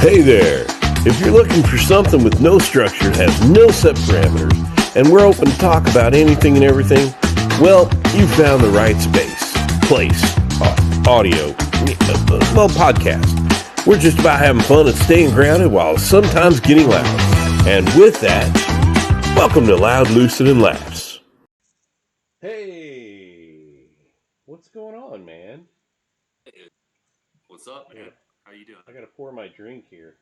Hey there! If you're looking for something with no structure, has no set parameters, and we're open to talk about anything and everything, well, you found the right space, place, audio, podcast. We're just about having fun and staying grounded while sometimes getting loud. And with that, welcome to Loud, Lucid, and Laughs. Hey, what's going on, man? Hey, what's up, man? How you doing? I gotta pour my drink here.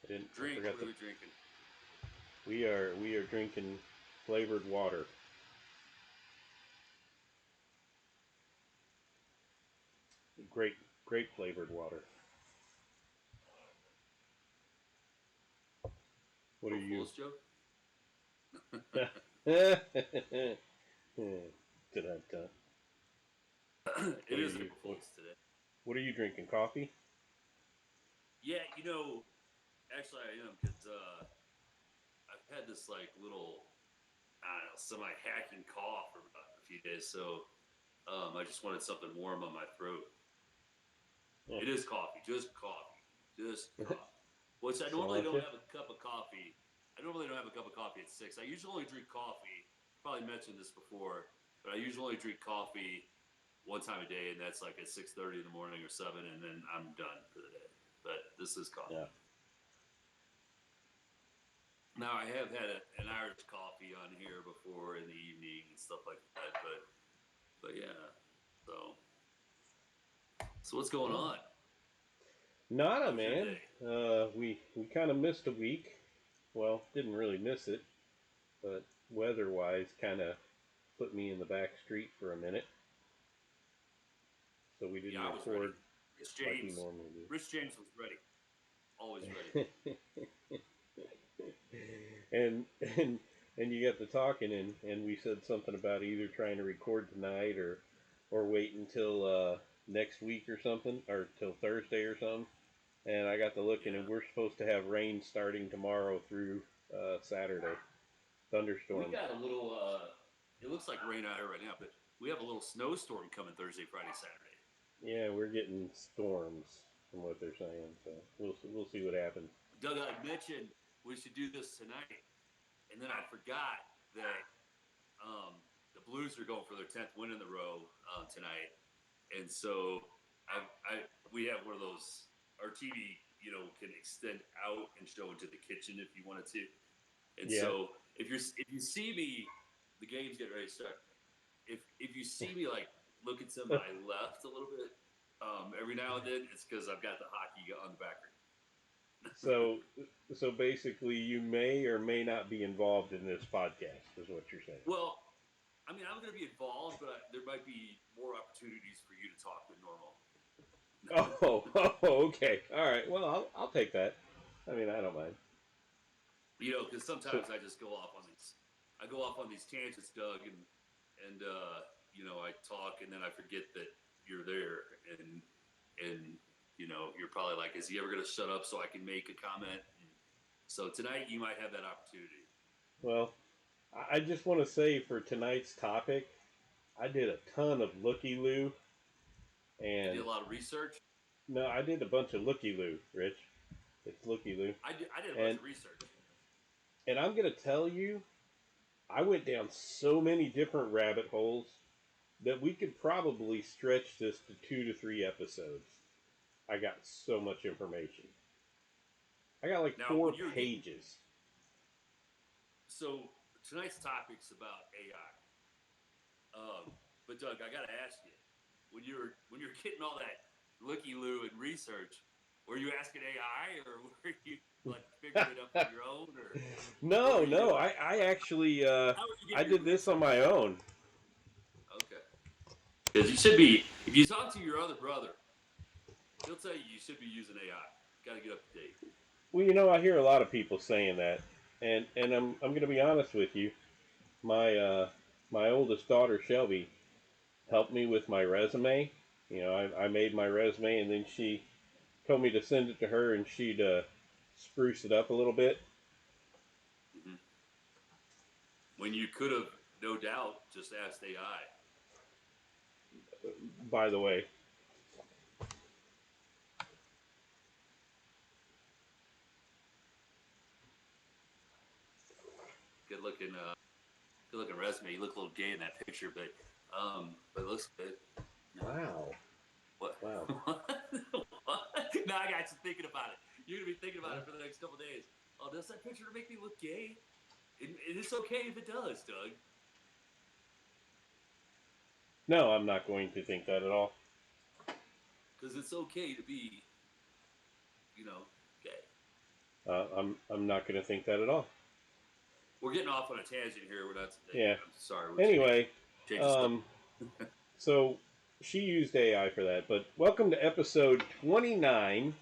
Drink. What are we drinking? We are drinking flavored water. Great flavored water. What are you? Joke? It is April Fool's today. What are you drinking? Coffee? Yeah, actually I am because I've had this like little, I don't know, semi-hacking cough for about a few days, so I just wanted something warm on my throat. Yeah. It is coffee, just coffee. Which I normally don't have a cup of coffee. I normally don't have a cup of coffee at 6. I usually only drink coffee. Probably mentioned this before, but I usually only drink coffee one time a day, and that's like at 6:30 in the morning or 7, and then I'm done for the day. But this is coffee. Yeah. Now I have had an Irish coffee on here before in the evening and stuff like that, but yeah. So what's going on? Nada, man. We kind of missed a week. Well, didn't really miss it, but weather-wise, kind of put me in the back street for a minute. So we didn't record like we normally do. Rich James was ready. Always ready. and you got to talking, and we said something about either trying to record tonight or wait until next week or something, or till Thursday or something. And I got to looking, and we're supposed to have rain starting tomorrow through Saturday. Thunderstorm. We got a little, it looks like rain out here right now, but we have a little snowstorm coming Thursday, Friday, Saturday. Yeah, we're getting storms from what they're saying, so we'll see what happens. Doug, I mentioned we should do this tonight, and then I forgot that the Blues are going for their 10th win in a row tonight, and so we have one of those. Our TV, can extend out and show into the kitchen if you wanted to. And so if you see me, the game's getting ready to start. If you see me like looking to my left a little bit, every now and then, it's because I've got the hockey on the background. So basically, you may or may not be involved in this podcast, is what you're saying. Well, I mean, I'm going to be involved, but there might be more opportunities for you to talk than normal. Oh, okay. All right. Well, I'll take that. I mean, I don't mind. Because sometimes I just go off on these. I go off on these tangents, Doug, and I talk, and then I forget that you're there, and you're probably like, is he ever going to shut up so I can make a comment? And so tonight you might have that opportunity. Well, I just want to say for tonight's topic, I did a ton of looky-loo. And you did a lot of research? No, I did a bunch of looky-loo, Rich. It's looky-loo. I did a bunch of research. And I'm going to tell you, I went down so many different rabbit holes that we could probably stretch this to 2 to 3 episodes. I got so much information. I got like 4 pages. So tonight's topic's about AI. But Doug, I got to ask you, when you're getting all that looky-loo and research, were you asking AI or were you like figuring it up on your own? Or no. I actually I did this on my own. Okay. Because you should be, if you talk to your other brother, he'll tell you should be using AI. Got to get up to date. Well, I hear a lot of people saying that, and I'm going to be honest with you. My oldest daughter Shelby helped me with my resume. I made my resume, and then she told me to send it to her, and she'd spruce it up a little bit. Mm-hmm. When you could have, no doubt, just asked AI. By the way, good looking resume. You look a little gay in that picture, but it looks good. No. Wow. What? Wow. What? Now I got you thinking about it. You're gonna be thinking about it for the next couple of days. Oh, does that picture make me look gay? And it's okay if it does, Doug. No, I'm not going to think that at all. Because it's okay to be, gay. I'm not going to think that at all. We're getting off on a tangent here. We're not. Yeah. I'm sorry. Anyway, change the stuff. so she used AI for that. But welcome to episode 29,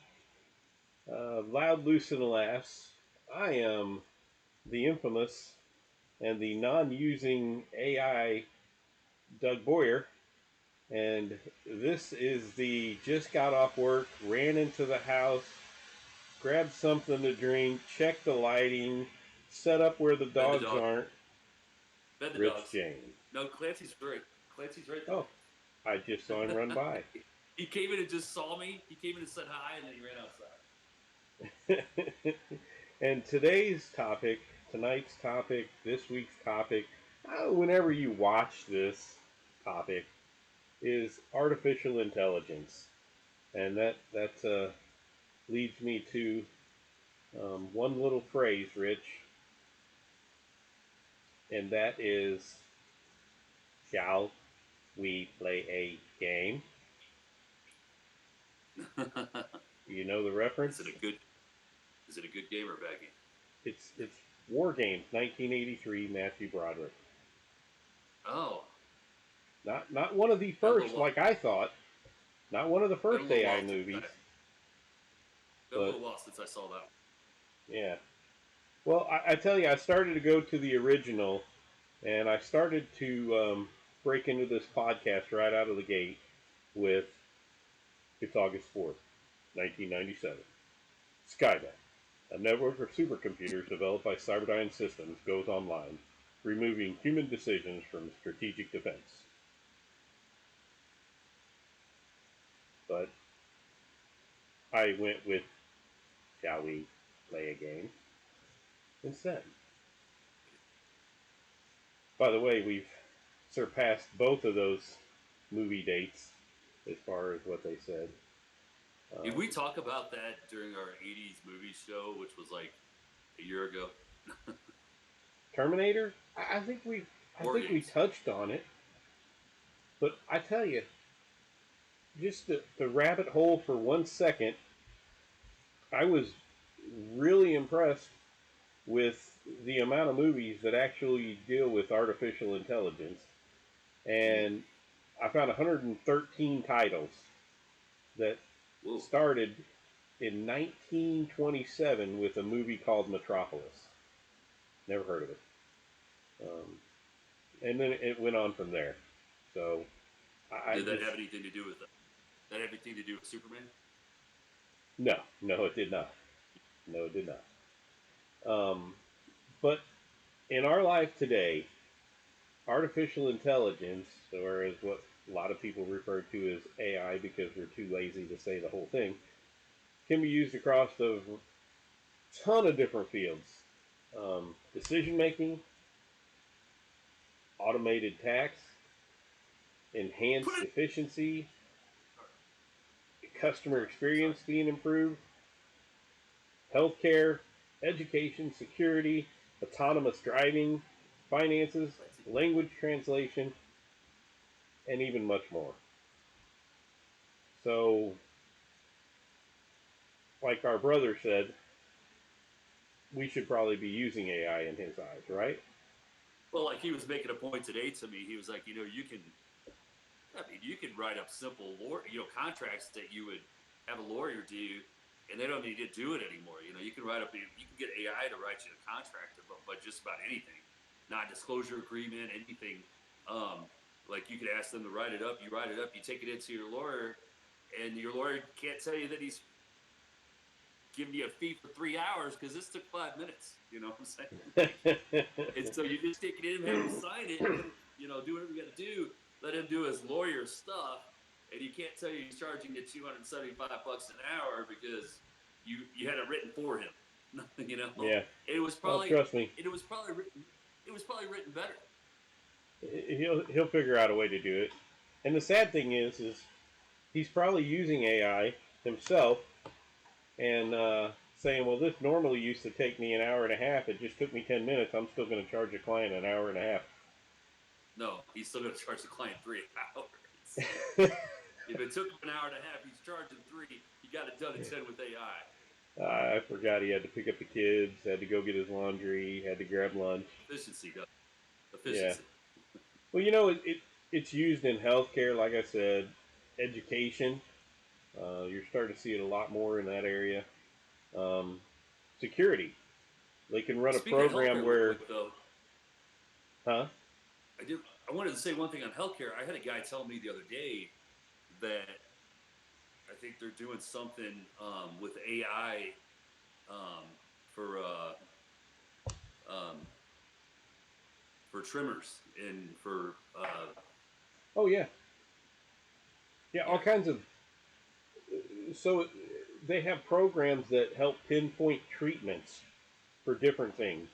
Loud, Loose, and Laughs. I am the infamous and the non-using AI Doug Boyer. And this is the just got off work, ran into the house, grabbed something to drink, checked the lighting, set up where the dogs aren't. Bed the Rich dogs. James. No, Clancy's right. Clancy's right there. Oh, I just saw him run by. He came in and just saw me. He came in and said hi, and then he ran outside. And tonight's topic, this week's topic, whenever you watch this topic, is artificial intelligence. And that leads me to one little phrase, Rich, and that is, shall we play a game? You know the reference? Is it a good game or a bad game? It's War Games, 1983, Matthew Broderick. Oh. Not one of the first, like I thought. Not one of the first AI movies. Been a little while since I saw that. Yeah. Well, I tell you, I started to go to the original, and I started to break into this podcast right out of the gate with, it's August 4th, 1997. Skynet, a network of supercomputers developed by Cyberdyne Systems, goes online, removing human decisions from strategic defense. But I went with, shall we play a game? Instead. By the way, we've surpassed both of those movie dates as far as what they said. Did we talk about that during our 80s movie show, which was like a year ago? Terminator? I think we touched on it. But I tell you, just the rabbit hole for 1 second, I was really impressed with the amount of movies that actually deal with artificial intelligence. And I found 113 titles that started in 1927 with a movie called Metropolis. Never heard of it. And then it went on from there. So, did that have anything to do with that? That have anything to do with Superman? No, it did not. No, it did not. But in our life today, artificial intelligence, or as what a lot of people refer to as AI because we're too lazy to say the whole thing, can be used across a ton of different fields. Decision making, automated tax, enhanced efficiency, customer experience being improved, healthcare, education, security, autonomous driving, finances, language translation, and even much more. So, like our brother said, we should probably be using AI in his eyes, right? Well, like he was making a point today to me. He was like, you can write up simple contracts that you would have a lawyer do, and they don't need to do it anymore. You can get AI to write you a contract about just about anything, non-disclosure agreement, anything. Like you could ask them to write it up. You write it up. You take it into your lawyer, and your lawyer can't tell you that he's giving you a fee for 3 hours because this took 5 minutes. You know what I'm saying? And so you just take it in, have him sign it, do whatever you got to do. Let him do his lawyer stuff, and he can't tell you he's charging you $275 an hour because you had it written for him. Yeah. It was probably trust me. It was probably written. it was probably written better. He'll figure out a way to do it. And the sad thing is he's probably using AI himself and saying, well, this normally used to take me an hour and a half. It just took me 10 minutes. I'm still going to charge a client an hour and a half. No, he's still going to charge the client 3 hours. If it took him an hour and a half, he's charging 3. He got it done in 10 with AI. I forgot he had to pick up the kids, had to go get his laundry, had to grab lunch. Efficiency, though. Yeah. Efficiency. Well, it's used in healthcare, like I said, education. You're starting to see it a lot more in that area. Um, security. They can run a Speaking of program healthcare, real where, quick though, huh? I wanted to say one thing on healthcare. I had a guy tell me the other day that I think they're doing something with AI um, for um, for trimmers and for Oh yeah, yeah, all yeah. kinds of. So they have programs that help pinpoint treatments for different things,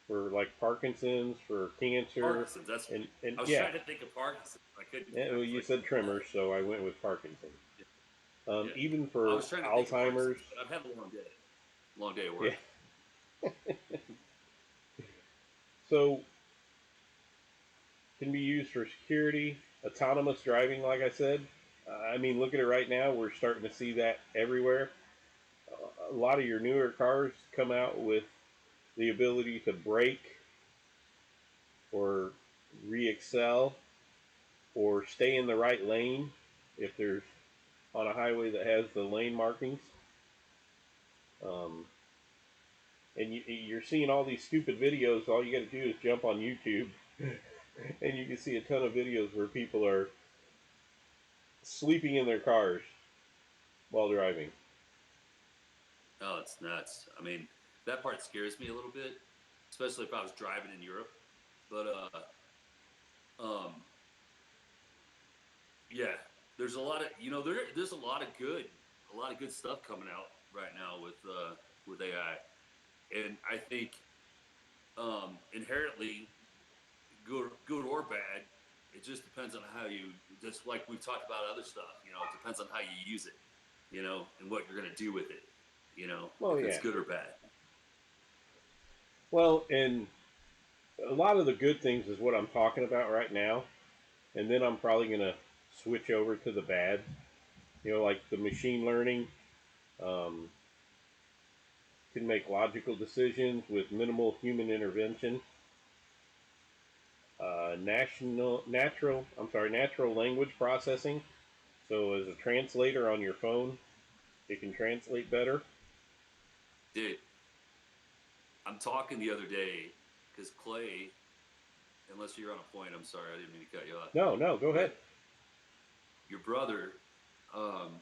for like Parkinson's, for cancer, Parkinson's. That's and I was yeah. trying to think of Parkinson's. I couldn't. Yeah, I well, was you like, said tremors, so I went with Parkinson's. yeah, yeah. Even I for was trying to think of Alzheimer's. Parkinson's, but I've had a long day of Yeah. work. So can be used for security, autonomous driving, like I said. I mean, look at it right now. We're starting to see that everywhere. A lot of your newer cars come out with the ability to brake or re-excel or stay in the right lane if there's on a highway that has the lane markings. Um, and you're seeing all these stupid videos. All you got to do is jump on YouTube, and you can see a ton of videos where people are sleeping in their cars while driving. Oh, it's nuts. I mean, that part scares me a little bit, especially if I was driving in Europe. But um, yeah, there's a lot of there's a lot of good stuff coming out right now with AI, and I think inherently good or bad, it just depends on how you. Just like we've talked about other stuff, it depends on how you use it, and what you're gonna do with it, Well, if it's yeah. good or bad. Well, and a lot of the good things is what I'm talking about right now, and then I'm probably gonna switch over to the bad. Like the machine learning um, can make logical decisions with minimal human intervention. Natural language processing. So as a translator on your phone, it can translate better. Dude, I'm talking the other day because Clay, unless you're on a point, I'm sorry, I didn't mean to cut you off, No, no, go ahead. but your brother, um,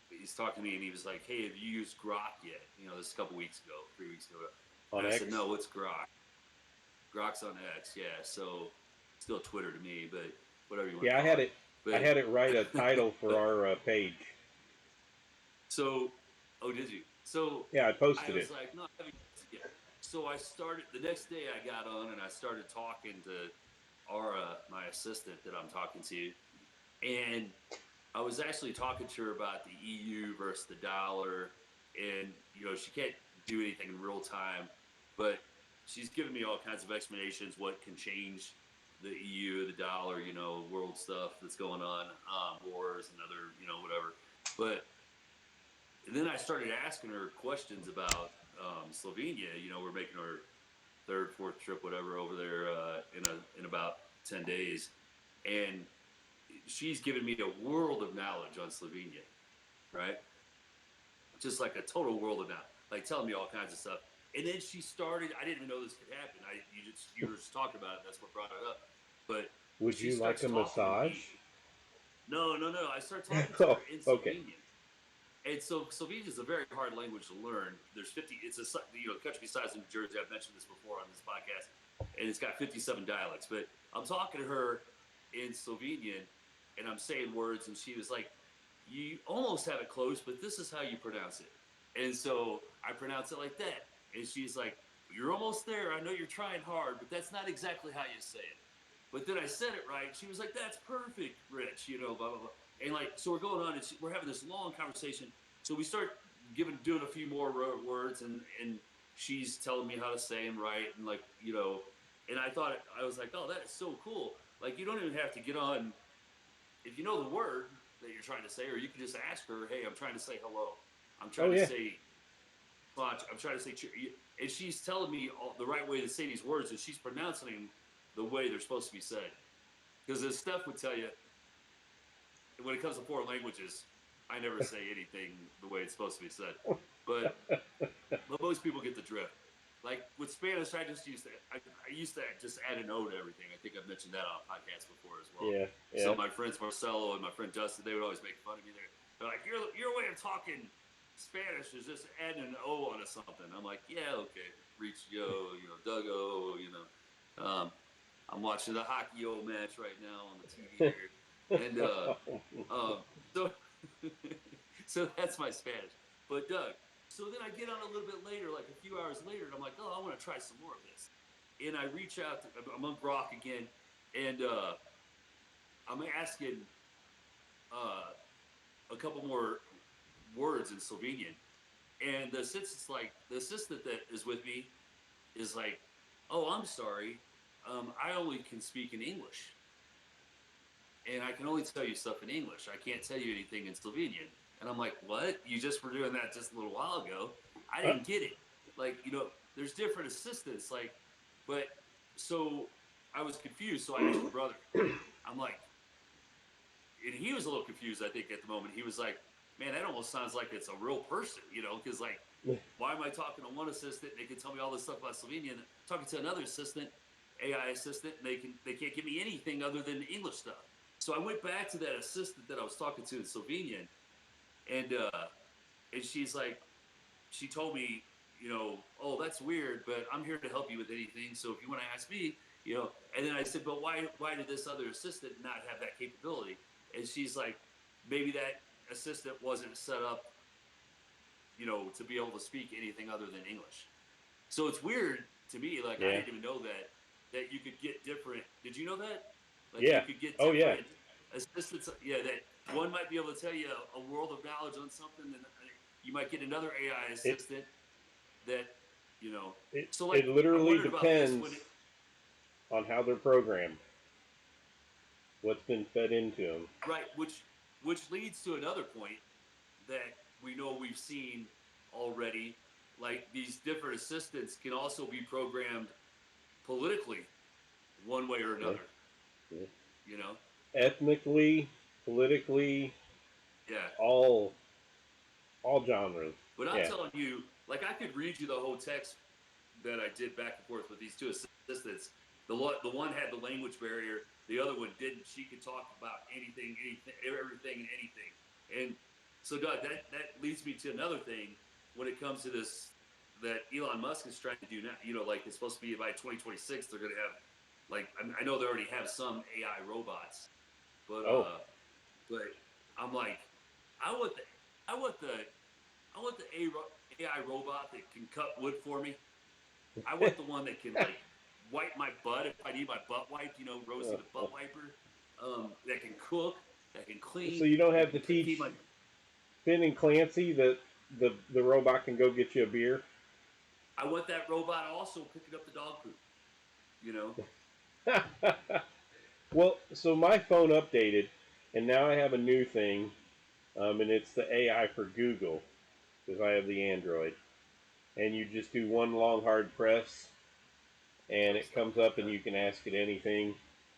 he's talking to me and he was like, "Hey, have you used Grok yet?" This is a couple weeks ago, 3 weeks ago, On and I said, X. "No, what's Grok?" Grok's on X, yeah. So still Twitter to me, but whatever you want to Yeah, I call had it. it. I But had it write a title for our page. so, oh, did you? So Yeah, I I posted was it. like, no, I haven't used it yet. So I started the next day. I got on and I started talking to Ara, my assistant that I'm talking to, and I was actually talking to her about the EU versus the dollar, and she can't do anything in real time, but she's giving me all kinds of explanations what can change the EU, the dollar, world stuff that's going on, wars and other, whatever. But then I started asking her questions about Slovenia. We're making our third, fourth trip, whatever, over there in about 10 days, and she's given me a world of knowledge on Slovenia, right? Just like a total world of knowledge, like telling me all kinds of stuff. And then she started. I didn't even know this could happen. You were just talking about it. That's what brought it up. But Would she you like starts a talking to massage? me. No, no, no. I start talking to Oh, her in okay. Slovenian. And so Slovenia is a very hard language to learn. There's 50. It's a country besides New Jersey. I've mentioned this before on this podcast, and it's got 57 dialects. But I'm talking to her in Slovenian, and I'm saying words, and she was like, "You almost have it close, but this is how you pronounce it." And so I pronounce it like that, and she's like, you're almost there. I know you're trying hard, but that's not exactly how you say it. But then I said it right. She was like, that's perfect, Rich, you know, blah, blah, blah. And like, so we're going on and we're having this long conversation. So we start doing a few more words and she's telling me how to say them right. And like, you know, and I was like, oh, that is so cool. Like, you don't even have to get on, if you know the word that you're trying to say, or you can just ask her, hey, I'm trying to say hello. I'm Oh trying to yeah. say much. I'm trying to say, and she's telling me the right way to say these words, and she's pronouncing them the way they're supposed to be said. Because as Steph would tell you, when it comes to foreign languages, I never say anything the way it's supposed to be said. But most people get the drift. Like with Spanish, I used to just add an O to everything. I think I've mentioned that on a podcast before as well. Yeah. So Yeah. my friends Marcelo and my friend Justin, they would always make fun of me. They're like, your way of talking Spanish is just adding an O onto something. I'm like, yeah, okay, reach yo, you know, Doug O, you know. I'm watching the hockey O match right now on the TV here, and so so that's my Spanish. But Doug, so then I get on a little bit later, like a few hours later, and I'm like, oh, I want to try some more of this. And I reach out to, I'm on Grok again, and I'm asking uh, a couple more words in Slovenian. And the assistant that is with me is like, oh, I'm sorry, I only can speak in English, and I can only tell you stuff in English. I can't tell you anything in Slovenian. And I'm like, what? You just were doing that just a little while ago. I Uh, didn't get it. Like, you know, there's different assistants. Like, but so I was confused. So I asked your brother. I'm like, and he was a little confused. I think at the moment he was like, man, that almost sounds like it's a real person, you know? Because like, why am I talking to one assistant? They can tell me all this stuff about Slovenian. Talking to another assistant, AI assistant, and they can't give me anything other than English stuff. So I went back to that assistant that I was talking to in Slovenian, and she's like, she told me, you know, oh, that's weird, but I'm here to help you with anything. So if you want to ask me, you know, and then I said, but why did this other assistant not have that capability? And she's like, maybe that assistant wasn't set up, you know, to be able to speak anything other than English. So it's weird to me. Like I yeah. didn't even know that you could get different. Did you know that? Like you Yeah. could get Oh yeah. different assistants. Yeah, that one might be able to tell you a world of knowledge on something, and you might get another AI It assistant that, you know. it So like it I literally wondered about this depends when it, on how they're programmed, what's been fed into them. right, which leads to another point that we know we've seen already. Like these different assistants can also be programmed politically, one way or Yeah. another. Yeah. You know, Ethnically, politically, yeah. all genres. But I'm Yeah. telling you, like I could read you the whole text that I did back and forth with these two assistants. The one had the language barrier, the other one didn't. She could talk about anything, everything, and anything. And so, Doug, that leads me to another thing when it comes to this that Elon Musk is trying to do now. You know, like it's supposed to be by 2026, they're going to have like I know they already have some AI robots, but Oh. but I'm like, I want the I want the I want the AI robot that can cut wood for me. I want the one that can like wipe my butt if I need my butt wiped. You know, Rosie the butt wiper. That can cook, that can So clean, you don't that have can to keep teach my. Finn and Clancy that the robot can go get you a beer. I want that robot also picking up the dog poop. You know. Well, so my phone updated, and now I have a new thing, and it's the AI for Google because I have the Android, and you just do one long hard press, and Like it stuff comes like up, and that. you can ask it anything,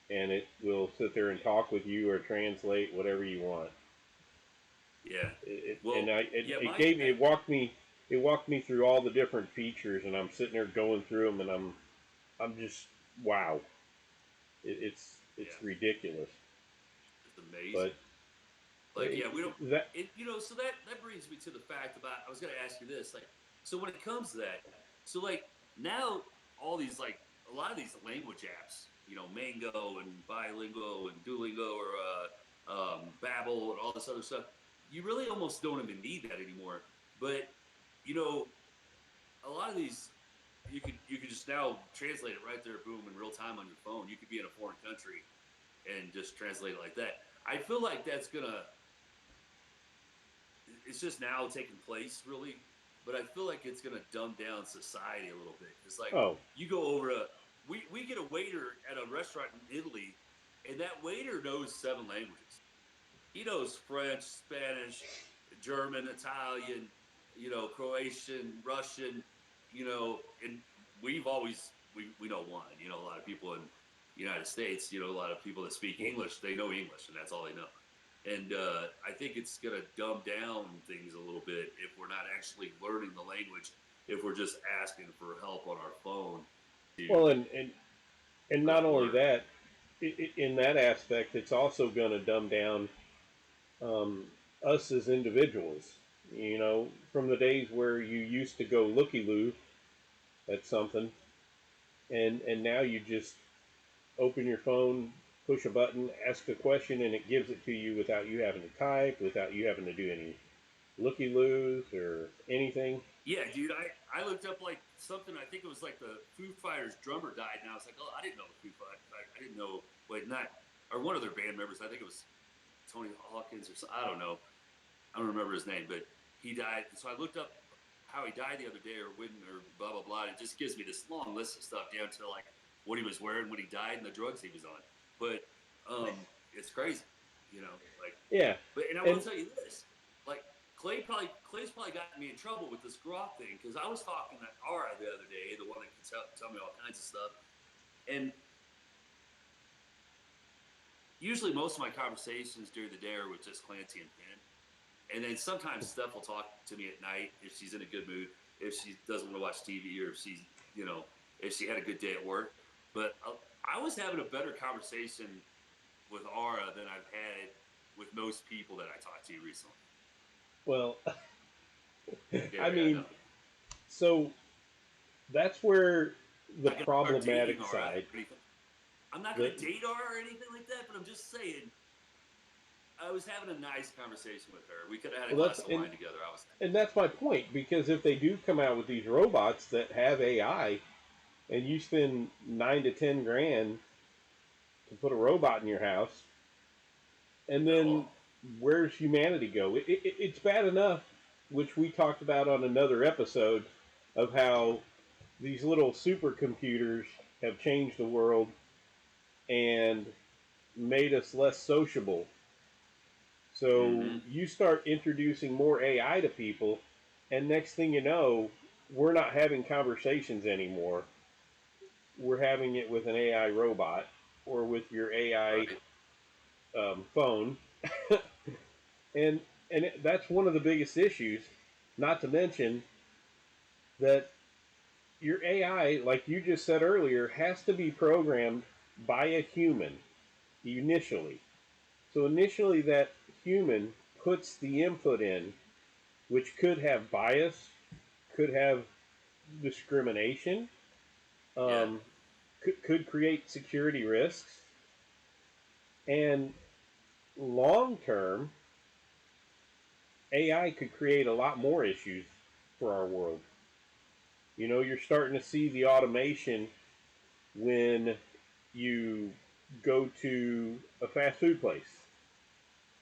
and it will sit there and talk with you or translate whatever you want. Yeah. And Well, yeah. it My gave me it walked me through all the different features, and I'm sitting there going through them, and I'm just wow. It's yeah. ridiculous, It's amazing. but Like yeah, we don't. that It you know. So that brings me to the fact about. I was going to ask you this. Like, so when it comes to that, so like now all these like a lot of these language apps, you know, Mango and Bilingual and Duolingo or Babbel and all this other stuff, you really almost don't even need that anymore. But you know, a lot of these. you could just now translate it right there, boom, in real time on your phone. You could be in a foreign country and just translate it like that. I feel like that's gonna. It's just now taking place, really, but I feel like it's gonna dumb down society a little bit. It's like Oh, you go over to we get a waiter at a restaurant in Italy, and that waiter knows 7 languages. He knows French, Spanish, German, Italian, Croatian, Russian, and we know one. A lot of people in the United States, a lot of people that speak English, they know English, and that's all they know. And I think it's going to dumb down things a little bit if we're not actually learning the language, if we're just asking for help on our phone well, to and not only learn. that, in that aspect, it's also going to dumb down um, us as individuals. You know, from the days where you used to go looky loo at something, and now you just open your phone, push a button, ask a question, and it gives it to you without you having to type, without you having to do any looky loos or anything. Yeah, dude, I looked up like something. I think it was like the Foo Fighters drummer died, and I was like, oh, I didn't know the Foo Fighters. I didn't know. Wait, not or one of their band members. I think it was Tony Hawkins or something. I don't know. I don't remember his name, but he died. So I looked up how he died the other day, or when, or blah blah blah. It just gives me this long list of stuff down to like what he was wearing when he died and the drugs he was on. But it's crazy, like. Yeah, But and I will and tell you this, like Clay's probably got me in trouble with this grok thing because I was talking to Ara the other day, the one that can tell me all kinds of stuff, and usually most of my conversations during the day are with just Clancy and Penn. And then sometimes Steph will talk to me at night if she's in a good mood, if she doesn't want to watch TV, or if she's, if she had a good day at work. But I was having a better conversation with Ara than I've had with most people that I talked to recently. well, I Gary, I mean, know. so that's where the I got to start dating problematic Ara. side. I'm not going The to date Ara or anything like that, but I'm just saying I was having a nice conversation with her. We could have had a well, that's glass of wine together. I was. and that's my point, because if they do come out with these robots that have AI, and you spend 9 to 10 grand to put a robot in your house, and then Oh, where's humanity go? It's bad enough, which we talked about on another episode, of how these little supercomputers have changed the world and made us less sociable. So mm-hmm. you start introducing more AI to people, and next thing you know, we're not having conversations anymore. We're having it with an AI robot or with your AI Right. phone, and that's one of the biggest issues. Not to mention that your AI, like you just said earlier, has to be programmed by a human initially. So initially, that human puts the input in, which could have bias, could have discrimination, Yeah. um, could create security risks, and long term, AI could create a lot more issues for our world. You know, you're starting to see the automation when you go to a fast food place.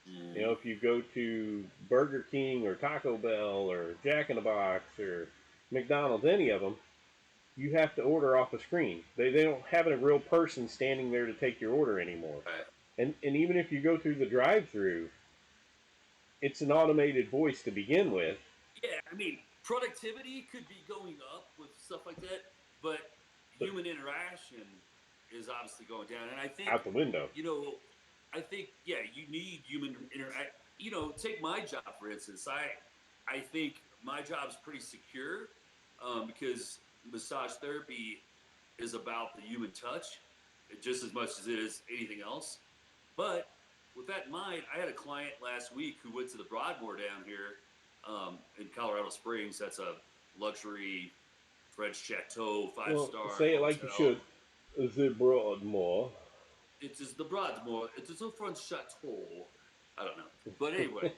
You know, Mm. if you go to Burger King or Taco Bell or Jack in the Box or McDonald's, any of them, you have to order off a screen. They don't have a real person standing there to take your order anymore. Right. And even if you go through the drive-through, it's an automated voice to begin with. Yeah, I mean, productivity could be going up with stuff like that, but But human interaction is obviously going down. And I think, out the window. you know, yeah, you need human interact. Take my job for instance. I think my job's pretty secure because massage therapy is about the human touch just as much as it is anything else. But with that in mind, I had a client last week who went to the Broadmoor down here in Colorado Springs. That's a luxury French chateau, five Well, star say it like you hotel. should. The Broadmoor. It is the Broadmoor. It is a French chateau. I don't know, but anyway.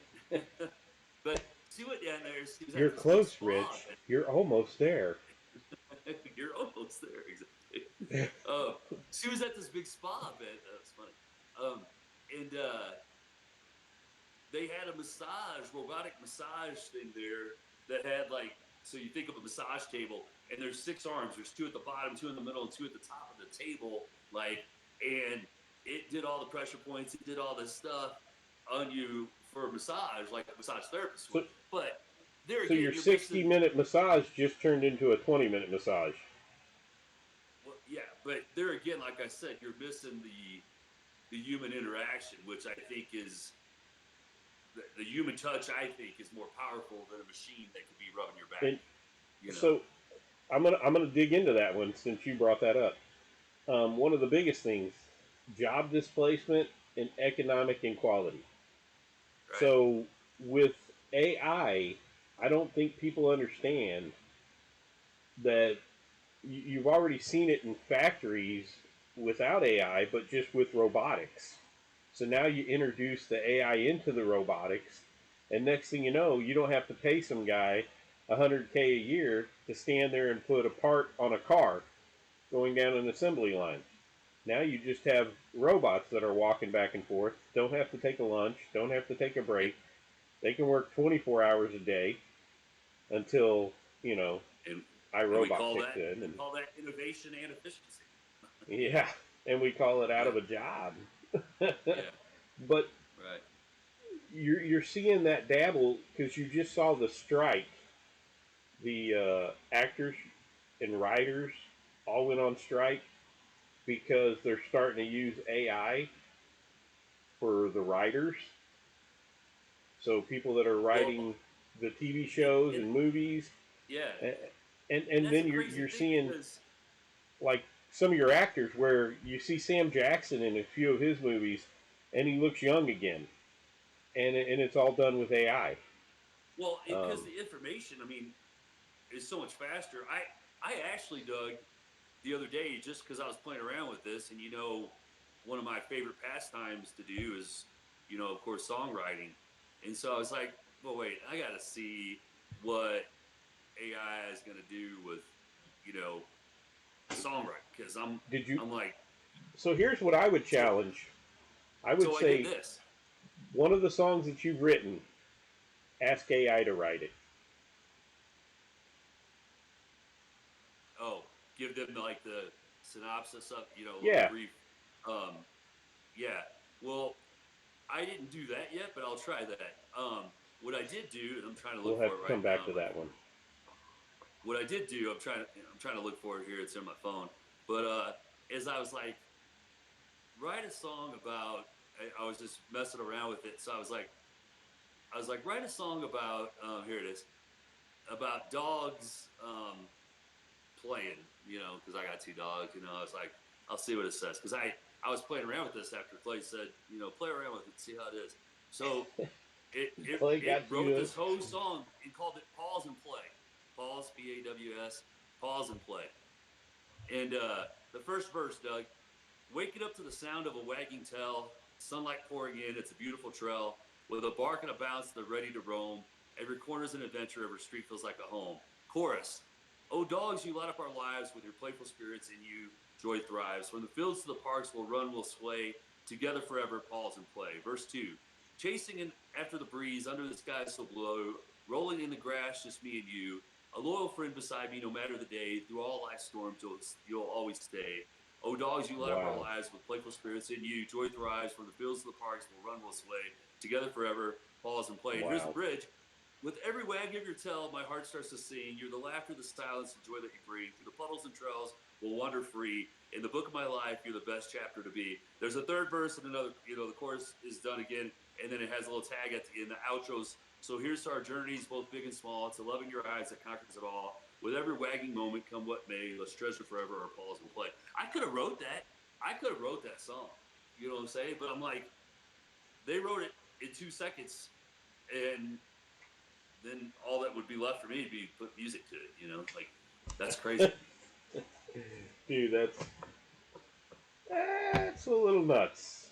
But she went down there. She was at You're this big close, spa Rich. You're almost there. You're almost there. Exactly. She was at this big spa event. That was funny. And they had a robotic massage thing there that had like, so you think of a massage table, and there's six arms. There's two at the bottom, two in the middle, and two at the top of the table. Like, and it did all the pressure points. It did all this stuff on you for a massage, like a massage therapist would. So, But there so again, your you're 60 missing. minute massage just turned into a 20-minute massage. Well, yeah, but there again, like I said, you're missing the human interaction, which I think is the human touch. I think is more powerful than a machine that could be rubbing your back. And You know, so I'm gonna dig into that one since you brought that up. One of the biggest things, job displacement and economic inequality. right? So with I don't think people understand that you've already seen it in factories without AI, but just with robotics. So now you introduce the AI into the robotics, and next thing you know, you don't have to pay some guy 100K a year to stand there and put a part on a car going down an assembly line. Now you just have robots that are walking back and forth, don't have to take a lunch, don't have to take a Yeah, break. They can work 24 hours a day until, you know, and we iRobot call kicks that in. And innovation and efficiency. yeah, and we call it out Yeah, of a job. yeah, But right. you're seeing that dabble because you just saw the strike. The actors and writers all went on strike because they're starting to use AI for the writers. So people that are Well, writing the TV shows and and movies, yeah, and and and that's then a crazy you're thing seeing because like some of your actors where you see Sam Jackson in a few of his movies, and he looks young again, and it's all done with AI. well, because Um, the information, I mean, is so much faster. I actually, Doug, the other day, just because I was playing around with this, and one of my favorite pastimes to do is, of course, songwriting. And so I was like, well, wait, I got to see what AI is going to do with, you know, songwriting because did you? I'm like, So here's what I would so challenge. I would so I did say this. one of the songs that you've written, ask AI to write it. Oh, give them like the synopsis of, a Yeah, brief. Um, yeah. Well, I didn't do that yet, but I'll try that. What I did do, and I'm trying to we'll look have for it to right come back now, to but that one. what I did do, I'm trying to look for it here. It's in my phone. But as I was like, write a song about, I was just messing around with it. So I was like, write a song about, here it is, about dogs playing, because I got two dogs. I was like, I'll see what it says. Because I was playing around with this after Clay said, play around with it, see how it is. So Clay it got wrote you. this whole song and called it Pause and Play. Pause, PAWS, pause and play. And the first verse, Doug, waking up to the sound of a wagging tail, sunlight pouring in, it's a beautiful trail. With a bark and a bounce, they're ready to roam. Every corner's an adventure, every street feels like a home. Chorus, oh dogs, you light up our lives with your playful spirits, in you joy thrives. From the fields to the parks, we'll run, we'll sway, together forever, pause and play. Verse 2, chasing in after the breeze, under the sky so blue, rolling in the grass, just me and you. A loyal friend beside me, no matter the day, through all life's storms, you'll always stay. Oh, dogs, you light up our Wow, lives with playful spirits in you. Joy thrives from the fields to the parks. We'll run, we'll sway. Together forever, pause and play. And here's the wow, bridge. With every wag of your tail, my heart starts to sing. You're the laughter, the silence, the joy that you bring. Through the puddles and trails, we'll wander free. In the book of my life, you're the best chapter to be. There's a third verse and another, the chorus is done again. And then it has a little tag at the end, the outros. So here's to our journeys, both big and small. It's a love in your eyes that conquers it all. With every wagging moment, come what may, let's treasure forever our pause and play. I could have wrote that. I could have wrote that song. You know what I'm saying? But I'm like, they wrote it in 2 seconds, and then all that would be left for me would be put music to it. Like that's crazy, dude, that's a little nuts.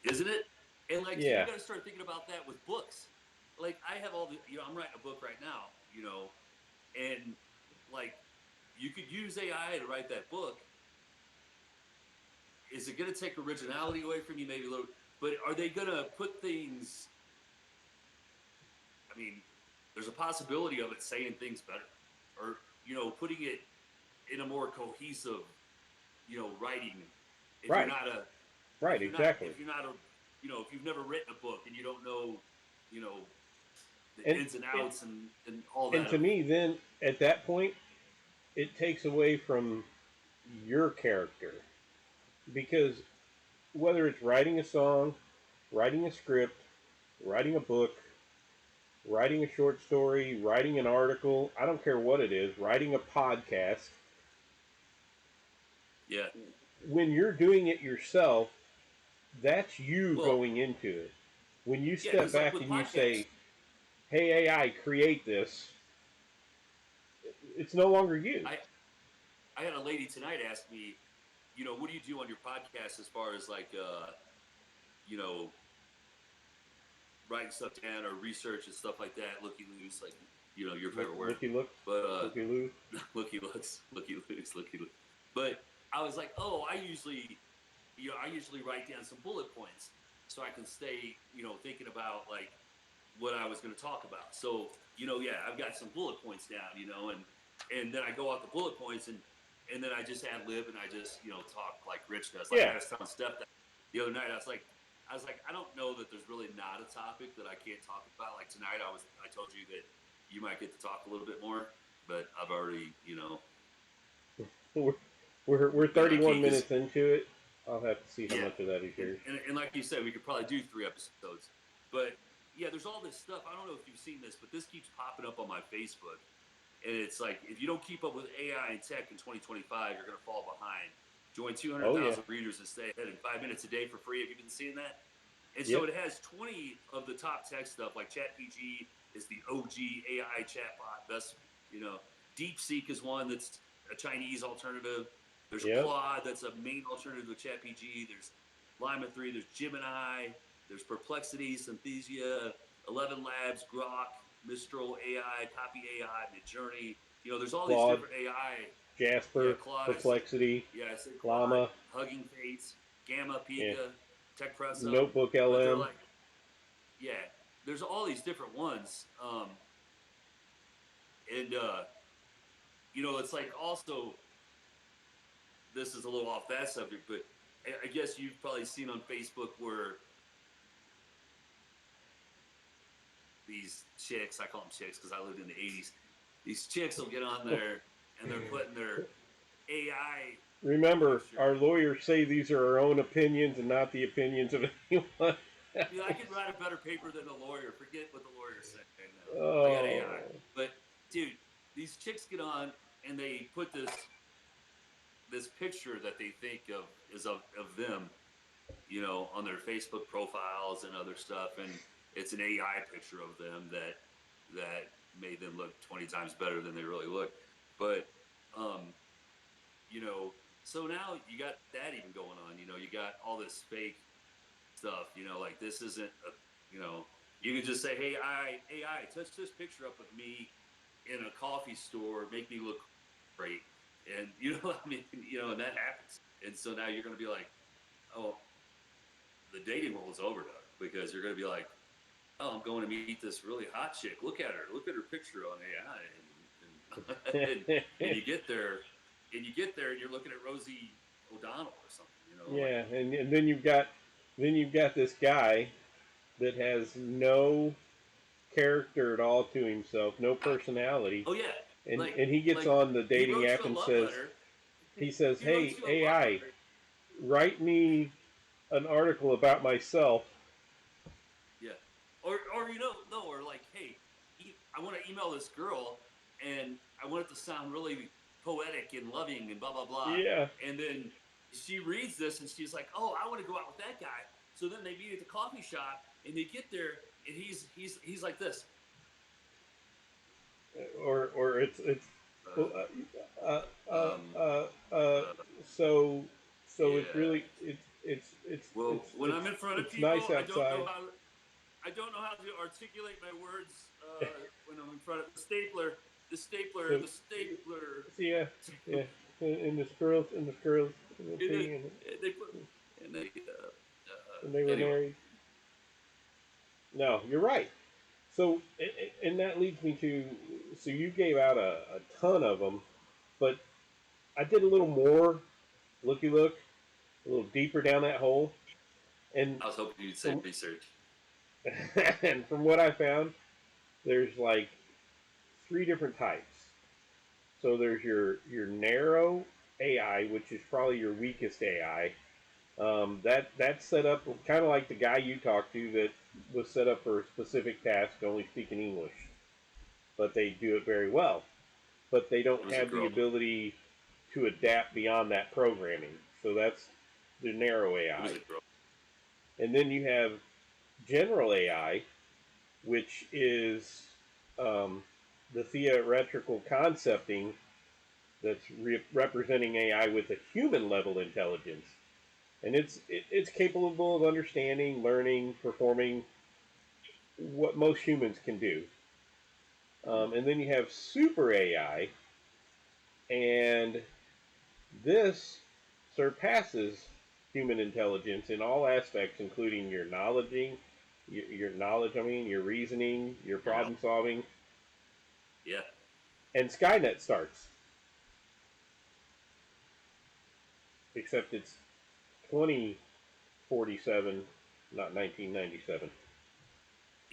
isn't it? And like, so you Yeah, got to start thinking about that with books. Like I have all the, I'm writing a book right now, and like you could use AI to write that book. Is it going to take originality away from you? Maybe a little, but are they going to put things? I mean, there's a possibility of it saying things better, or putting it in a more cohesive, writing. If you're Right. not a, Right. Exactly. if you're not a, if you've never written a book and you don't know, you know, the And ins and and outs and all and that to of, me, then at that point, it takes away from your character because whether it's writing a song, writing a script, writing a book, writing a short story, writing an article, I don't care what it is, writing a podcast, yeah. when you're doing it yourself, that's you Well, going into it. When you yeah, step because like back with and you podcasts, say, hey, AI, create this, it's no longer you. I I had a lady tonight ask me, what do you do on your podcast as far as like, you know, writing stuff down or research and stuff like that, looky loose, like, your favorite word. Looky look, But looky loo. looky looks, looky loose, looky loose. But I was like, oh, I usually write down some bullet points so I can stay, thinking about like what I was going to talk about. So, yeah, I've got some bullet points down, and then I go off the bullet points and then I just ad lib and I just, talk like Rich does. Like Yeah, I was telling Steph that the other night, I was like, I don't know that there's really not a topic that I can't talk about. Like tonight, I told you that you might get to talk a little bit more, but I've already, we're, we're been on key 31 because minutes into it. I'll have to see how yeah, much of that is yours. and like you said, we could probably do 3 episodes, but yeah, there's all this stuff. I don't know if you've seen this, but this keeps popping up on my Facebook, and it's like if you don't keep up with AI and tech in 2025, you're going to fall behind. Join Oh, yeah. 200,000 readers and stay ahead in 5 minutes a day for free. Have you been seeing that? And so Yep. it has 20 of the top tech stuff, like ChatPG is the OG AI chatbot. That's, you know, DeepSeek is one that's a Chinese alternative. There's Yep. Claude, that's a main alternative to ChatPG. There's Llama 3, there's Gemini, there's Perplexity, Synthesia, 11 Labs, Grok, Mistral AI, Copy AI, Midjourney. There's all these Claude, different AI. Yeah, Jasper, Claude. Perplexity, I said Claude, Llama, Hugging Face, Gamma, yeah, Pika, Tech Press Up. Notebook But they're LM. like, yeah, there's all these different ones. And it's like also this is a little off that subject, but I guess you've probably seen on Facebook where these chicks, I call them chicks because I lived in the 80s, these chicks will get on there and they're putting their AI Remember, picture. our lawyers say these are our own opinions and not the opinions of anyone. Dude, I could write a better paper than a lawyer. Forget what the lawyer's saying now. I got Oh, AI. But dude, these chicks get on and they put this picture that they think of is of them, on their Facebook profiles and other stuff, and it's an AI picture of them that made them look 20 times better than they really look. But um, you know, so now you got that even going on. You got all this fake stuff. Like this isn't a, you can just say, hey, AI, touch this picture up of me in a coffee store, make me look great, and I mean, and that happens. And so now you're going to be like, oh, the dating world is over, Doug, because you're going to be like, oh, I'm going to meet this really hot chick. Look at her picture on AI, and you get there, and you're looking at Rosie O'Donnell or something, like yeah, and then you've got this guy that has no character at all to himself, no personality, oh yeah, and like he gets on the he dating wrote app you a and love says, letter. He wrote "Hey you a love AI, letter. write me an article about myself." Yeah, or no, or like, hey, I want to email this girl, and I want it to sound really poetic and loving and blah blah blah, Yeah, and then she reads this and she's like, oh, I want to go out with that guy. So then they meet at the coffee shop and they get there and he's like this. or it's Uh, well, uh, uh, um, uh, uh, uh, so it's yeah. really Well, when I'm in front of it's nice people, outside. I don't know how to articulate my words when I'm in front of the stapler. the stapler, So, the stapler. see, yeah, and the squirrels, and the and they, thing, and they put, and they, and they were anyway. married. No, you're right. So, and that leads me to, so you gave out a ton of them, but I did a little more looky look, a little deeper down that hole, and I was hoping you'd say from research. and from what I found, there's like three different types. So there's your narrow AI, which is probably your weakest AI. That's set up kind of like the guy you talked to that was set up for a specific task, only speaking English, but they do it very well. But they don't It was a have the girl. ability to adapt beyond that programming. So that's the narrow It was AI. a girl. And then you have general AI, which is um, the theoretical concepting that's representing AI with a human level intelligence, and it's capable of understanding, learning, performing what most humans can do. Mm. And then you have super AI, and this surpasses human intelligence in all aspects, including your your knowledge. I mean, your reasoning, your Your know. problem solving, Yeah. and Skynet starts. Except it's 2047, not 1997.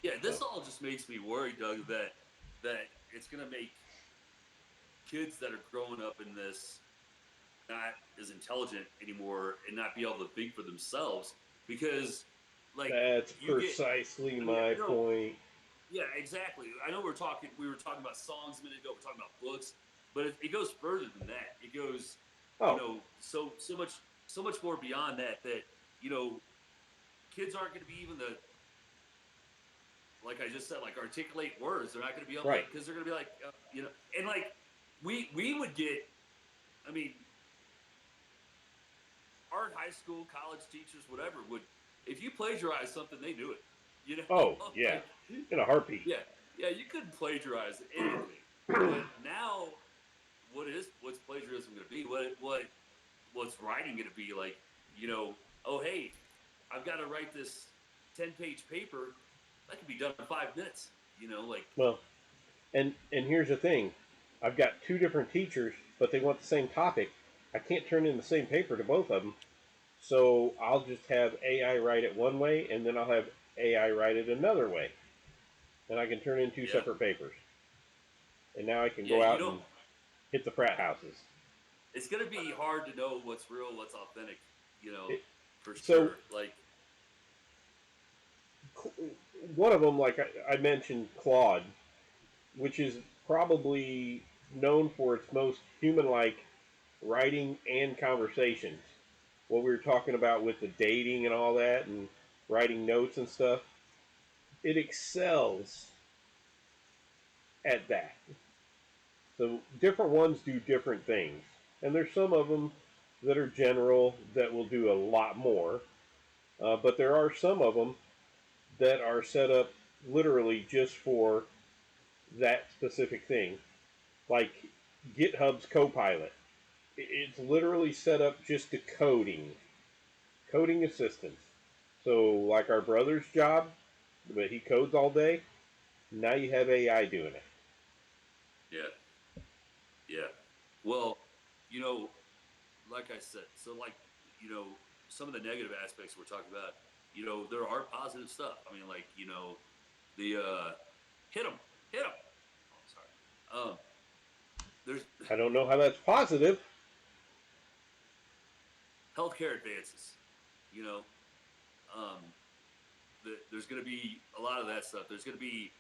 Yeah. So This all just makes me worried, Doug, that it's gonna make kids that are growing up in this not as intelligent anymore and not be able to think for themselves because like that's you get precisely I mean my I know point. yeah exactly I know we were talking about songs a minute ago, we're talking about books, but it goes further than that. It goes Oh, so much more beyond that you know kids aren't going to be even the like I just said like articulate words. They're not going to be able to right. because they're going to be like and like we would get I mean our high school, college teachers, whatever, would if you plagiarize something, they knew it. You know, Oh, yeah. like In a heartbeat. yeah, you couldn't plagiarize anything. But now, what's plagiarism going to be? What's writing going to be like? You know, oh hey, I've got to write this 10-page paper that could be done in 5 minutes. You know, like Well, and here's the thing. I've got two different teachers, but they want the same topic. I can't turn in the same paper to both of them. So I'll just have AI write it one way, and then I'll have AI write it another way. And I can turn in two yeah, separate papers. And now I can yeah, go you out don't. and hit the frat houses. It's going to be hard to know what's real, what's authentic. You know, It, for so sure. Like one of them, like I mentioned, Claude, which is probably known for its most human-like writing and conversations. What we were talking about with the dating and all that, and writing notes and stuff, it excels at that. So different ones do different things, and there's some of them that are general that will do a lot more, but there are some of them that are set up literally just for that specific thing, like GitHub's Copilot. It's literally set up just to coding assistance. So, like our brother's job, but he codes all day. Now you have AI doing it. yeah, yeah. Well, you know, like I said, so like some of the negative aspects we're talking about. There are positive stuff. I mean, like the hit them, hit them. Oh, sorry. There's I don't know how that's positive. healthcare advances. You know, um, there's going to be a lot of that stuff. There's going to be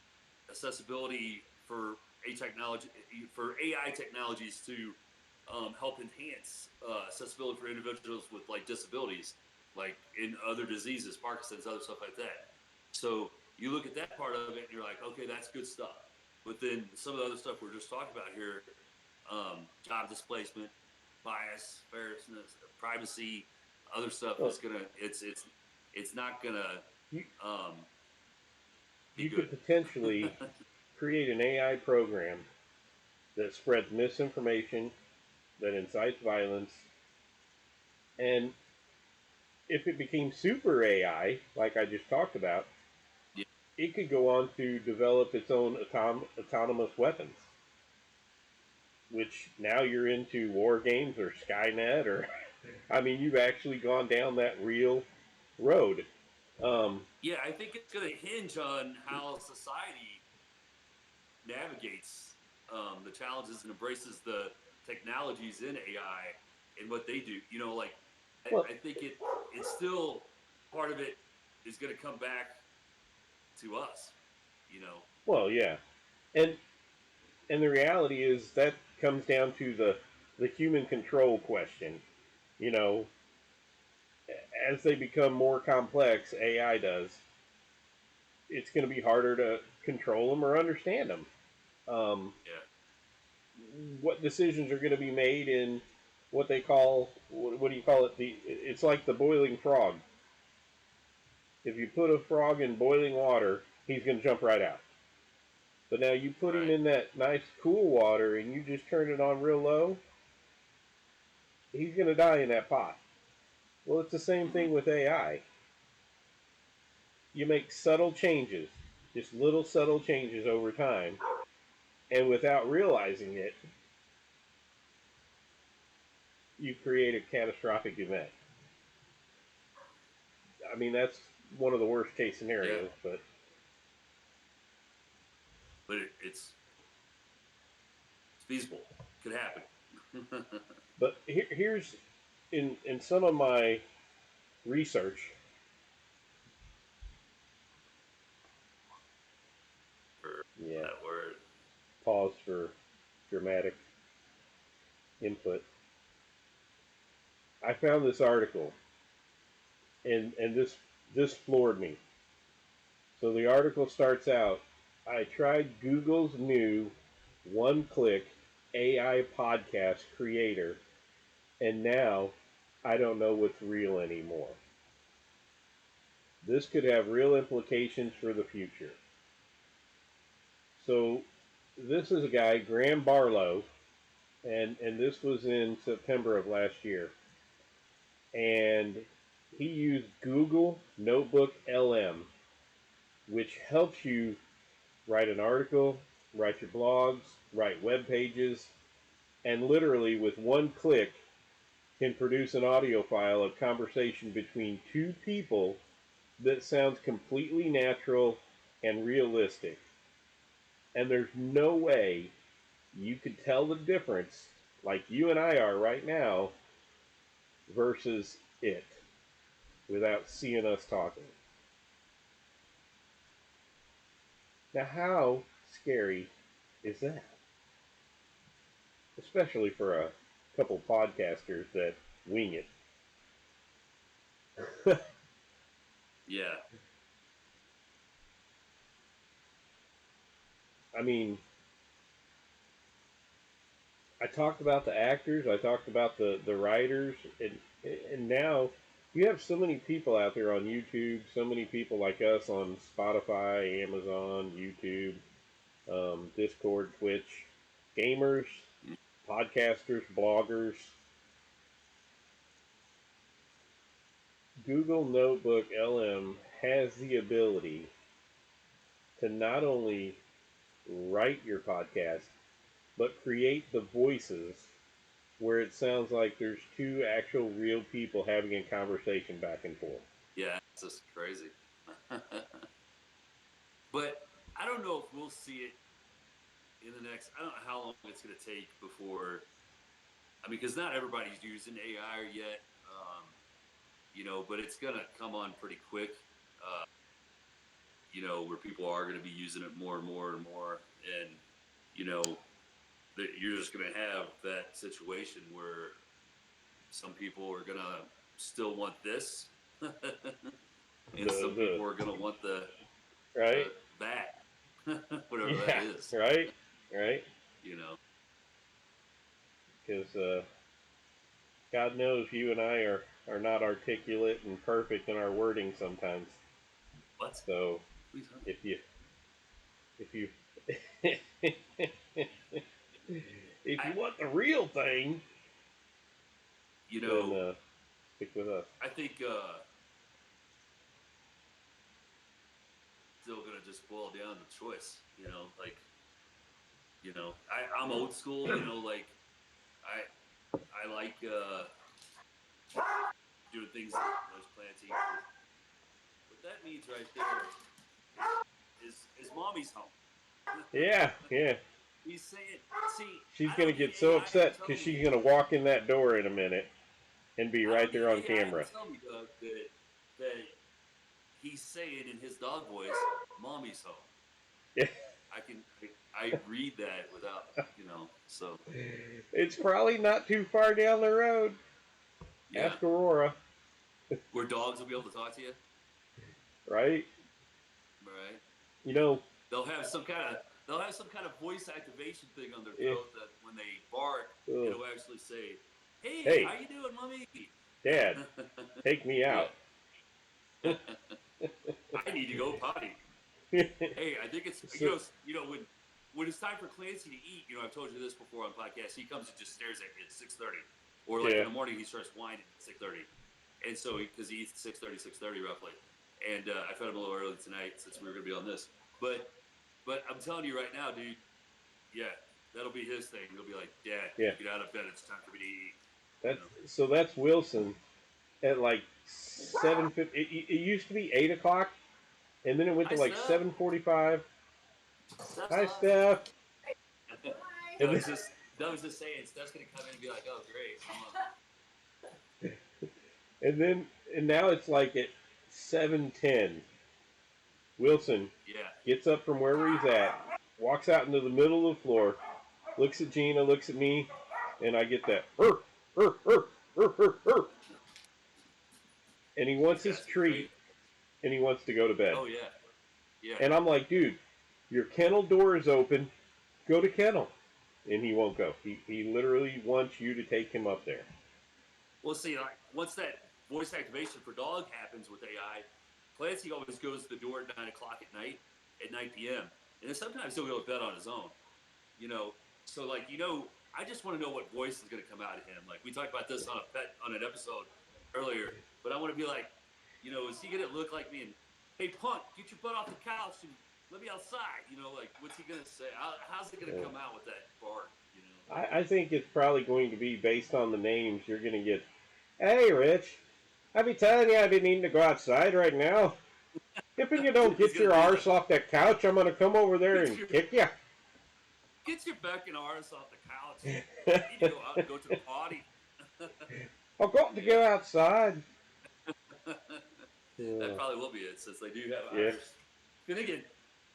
accessibility for AI technologies to help enhance accessibility for individuals with like disabilities, like in other diseases, Parkinson's, other stuff like that. So you look at that part of it, and you're like, okay, that's good stuff. But then some of the other stuff we're just talking about here, job displacement, bias, fairness, privacy, other stuff Well, is gonna it's not gonna you, um, be you good. could potentially create an AI program that spreads misinformation, that incites violence, and if it became super AI, like I just talked about, Yeah, it could go on to develop its own autonomous weapons. Which now you're into war games or Skynet, or I mean, you've actually gone down that real road. Um, yeah. I think it's going to hinge on how society navigates the challenges and embraces the technologies in AI and what they do. You know, like well, I think it's still part of it is going to come back to us. You know, well, yeah, and the reality is that comes down to the human control question. You know, as they become more complex, AI does. It's going to be harder to control them or understand them. Um, yeah, what decisions are going to be made in what they call what do you call it? It's like the boiling frog. If you put a frog in boiling water, he's going to jump right out. But now you put him right. in that nice cool water and you just turn it on real low, he's going to die in that pot. Well, it's the same Mm-hmm. thing with AI. You make subtle changes, just little subtle changes over time, and without realizing it, you create a catastrophic event. I mean, that's one of the worst case Yeah, scenarios, but but it's feasible. Could happen. here's in some of my research. For Yeah, that word. pause for dramatic input. I found this article, and this floored me. So the article starts out: I tried Google's new one-click AI podcast creator, and now I don't know what's real anymore. This could have real implications for the future. So this is a guy, Graham Barlow, and this was in September of last year, and he used Google Notebook LM, which helps you write an article, write your blogs, write web pages, and literally with one click can produce an audio file of conversation between two people that sounds completely natural and realistic. And there's no way you could tell the difference, like you and I are right now, versus it without seeing us talking. Now, how scary is that? Especially for a couple podcasters that wing it. Yeah, I mean, I talked about the actors, I talked about the writers, and now you have so many people out there on YouTube, so many people like us on Spotify, Amazon, YouTube, Discord, Twitch, gamers, podcasters, bloggers. Google Notebook LM has the ability to not only write your podcast, but create the voices where it sounds like there's two actual real people having a conversation back and forth. yeah, it's just crazy. But I don't know if we'll see it in the next. I don't know how long it's going to take before. I mean, because not everybody's using AI yet, you know, but it's going to come on pretty quick. Uh, you know, where people are going to be using it more and more and more, and you know, that you're just going to have that situation where some people are going to still want this, and some The people are going to want right, the that, whatever that yeah, is. right, right, You know, because God knows you and I are not articulate and perfect in our wording sometimes. what? So What are you talking? if you if you If you I, want the real thing, you then know, stick with us. I think still gonna just boil down to choice. Like I'm old school. Like I like doing things like noise planting. What that means right there is mommy's home. Yeah, yeah. He's saying, see, She's I gonna don't need get so AI to upset tell because me. she's gonna walk in that door in a minute and be I right don't there need on AI to camera. tell me, Doug, that he's saying in his dog voice, "Mommy's home." Yeah. I read that without So It's probably not too far down the road. yeah, Ask Aurora, where dogs will be able to talk to you, right? right? You know, They'll have some kind of voice activation thing on their eh, throat that when they bark, oh, it'll actually say, "Hey, hey, how you doing, mommy?" Dad, take me Yeah. out. I need to go potty. Hey, I think it's So, when it's time for Clancy to eat. I've told you this before on podcast. He comes and just stares at me at 6:30, or like in yeah, the morning he starts whining at 6:30, and so because he eats at 6:30 roughly, and I fed him a little early tonight since we were going to be on this, but I'm telling you right now, dude, yeah, that'll be his thing. He'll be like, "Dad, yeah. get out of bed. It's time for me to eat." You That's know. so. That's Wilson at like 7:50. It used to be 8 o'clock, and then it went Hi, to like Steph. 7:45. Steph's Hi, alive. Steph. That And was just saying. Steph's gonna come in and be like, "Oh, great, I'm and now it's like at 7:10. Wilson yeah." gets up from wherever he's at, walks out into the middle of the floor, looks at Gina, looks at me, and I get that, and he wants He's his got some treat, great. and he wants to go to bed. Oh yeah, yeah. And I'm like, dude, your kennel door is open. Go to kennel. And he won't go. He literally wants you to take him up there. Well, see, like once that voice activation for dog happens with AI, Clancy always goes to the door at 9 o'clock at 9 p.m. And then sometimes he'll go to bed on his own. You know, so like I just want to know what voice is going to come out of him. Like we talked about this on an episode earlier, but I want to be like, is he going to look like me and hey punk, get your butt off the couch and let me outside? Like what's he going to say? How's it going to come out with that bark? I think it's probably going to be based on the names you're going to get. Hey, Rich, I be telling you I didn't need to go outside right now. If you don't He's get going to your be arse like, off that couch, I'm going to come over there get and your kick you. get your back and arse off the couch. You need to go out and go to the potty. I've got to go outside. That Yeah. probably will be it, since they do have Yeah. Irish. Finnegan,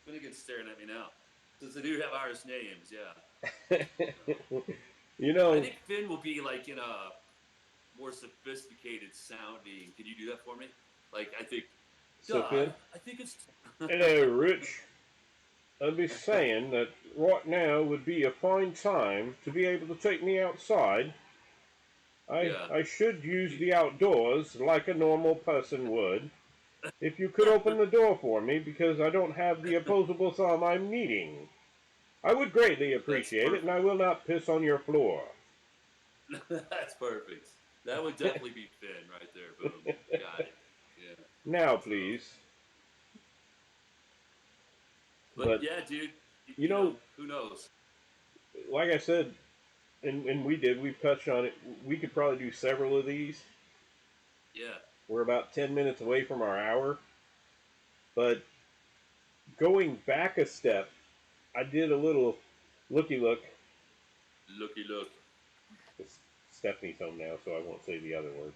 Finnegan's staring at me now. Since they do have Irish names, yeah. You I know, think Finn will be like in a more sophisticated sounding. Can you do that for me? Like I think, so Doug. Finn. I think it's. Hello, Rich. I'd be saying that right now would be a fine time to be able to take me outside. Yeah. I should use the outdoors like a normal person would. If you could open the door for me, because I don't have the opposable thumb I'm needing. I would greatly That's appreciate it, and I perfect. will not piss on your floor. That's perfect. That would definitely be Finn right there. Boom. Got it. Yeah. Now, So, please. but But, yeah, dude. you know, Who knows? like I said, and we've touched on it, we could probably do several of these. Yeah. We're about 10 minutes away from our hour. But going back a step, I did a little looky look. Looky look. Stephanie's home now, so I won't say the other word.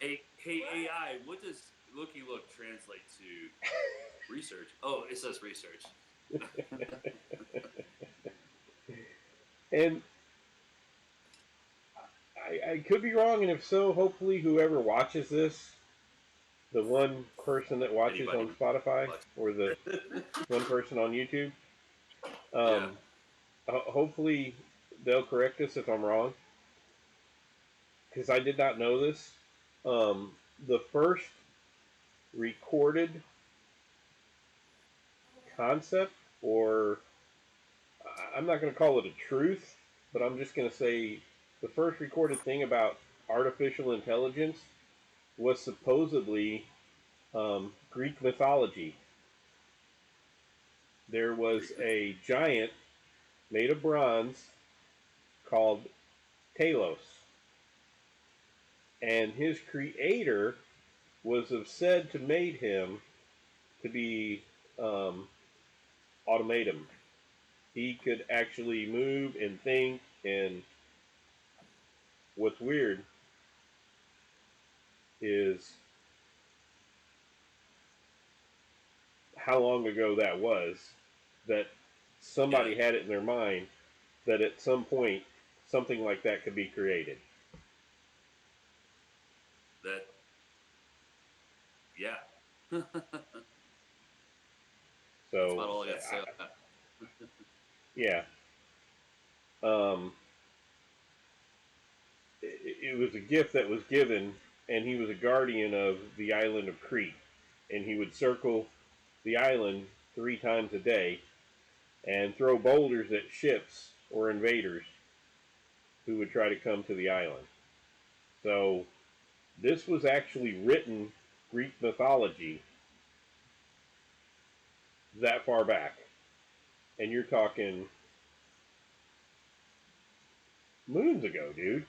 Hey AI, what does looky look translate to? Research. Oh, it says research. And I could be wrong, and if so, hopefully whoever watches this, the one person that watches Anybody? on Spotify or the one person on YouTube, Yeah. um, hopefully they'll correct us if I'm wrong, because I did not know this. Um, the first recorded concept, or I'm not going to call it a truth, but I'm just going to say the first recorded thing about artificial intelligence was supposedly Greek mythology. There was a giant made of bronze called Talos, and his creator was said to made him to be um, automatum. He could actually move and think. And what's weird is how long ago that was, that Yeah, somebody had it in their mind that at some point something like that could be created. that. Yeah, that's So, about all I got to say on that. yeah, um, it was a gift that was given, and he was a guardian of the island of Crete, and he would circle the island 3 times a day and throw boulders at ships or invaders who would try to come to the island. So this was actually written Greek mythology that far back, and you're talking moons ago, dude.